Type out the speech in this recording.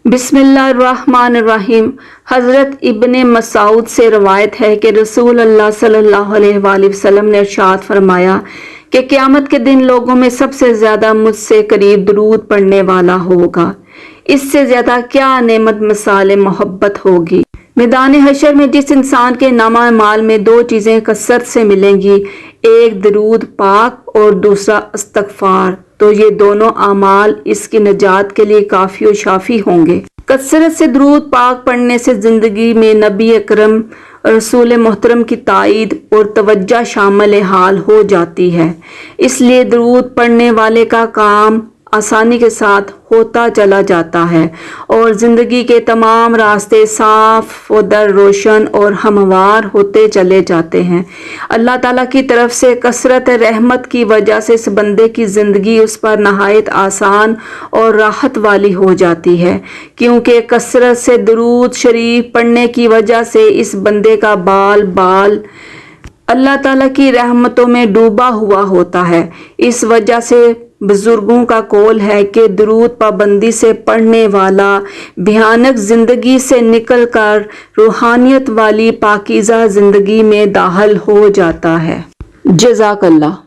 بسم اللہ الرحمن الرحیم۔ حضرت ابن مسعود سے روایت ہے کہ رسول اللہ صلی اللہ علیہ وآلہ وسلم نے ارشاد فرمایا کہ قیامت کے دن لوگوں میں سب سے زیادہ مجھ سے قریب درود پڑھنے والا ہوگا۔ اس سے زیادہ کیا نعمت مثال محبت ہوگی۔ میدان حشر میں جس انسان کے نامہ اعمال میں دو چیزیں کثرت سے ملیں گی، ایک درود پاک اور دوسرا استغفار، تو یہ دونوں اعمال اس کی نجات کے لیے کافی و شافی ہوں گے۔ کثرت سے درود پاک پڑھنے سے زندگی میں نبی اکرم رسول محترم کی تائید اور توجہ شامل حال ہو جاتی ہے، اس لیے درود پڑھنے والے کا کام آسانی کے ساتھ ہوتا چلا جاتا ہے اور زندگی کے تمام راستے صاف و در روشن اور ہموار ہوتے چلے جاتے ہیں۔ اللہ تعالیٰ کی طرف سے کثرت رحمت کی وجہ سے اس بندے کی زندگی اس پر نہایت آسان اور راحت والی ہو جاتی ہے، کیونکہ کثرت سے درود شریف پڑھنے کی وجہ سے اس بندے کا بال بال اللہ تعالیٰ کی رحمتوں میں ڈوبا ہوا ہوتا ہے۔ اس وجہ سے بزرگوں کا قول ہے کہ درود پابندی سے پڑھنے والا بھیانک زندگی سے نکل کر روحانیت والی پاکیزہ زندگی میں داخل ہو جاتا ہے۔ جزاک اللہ۔